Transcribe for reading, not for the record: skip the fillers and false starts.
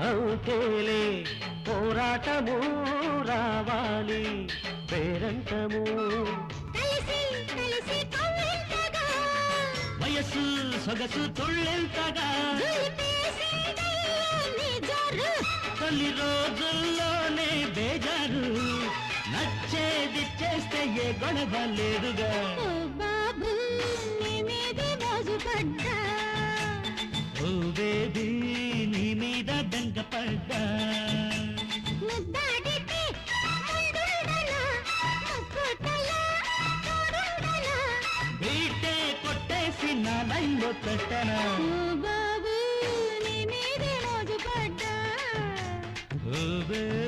అవుతేలే పోరాటము రావాలి పేరంటము వయస్సు సొగసు తుళ్ళెంతగా తొలి రోజుల్లోనే బేజారు నచ్చేది చేస్తే ఏ గొడవ లేదుగా బాబు నీ మీద మోజు పడ్డా ఓ బేబీ నీ మీద బెంగపడ్డా బీటే కొట్టేసి నా లైన్లో పెట్టనా బాబు నీ మీద మోజు పడ్డా ఓ బేబీ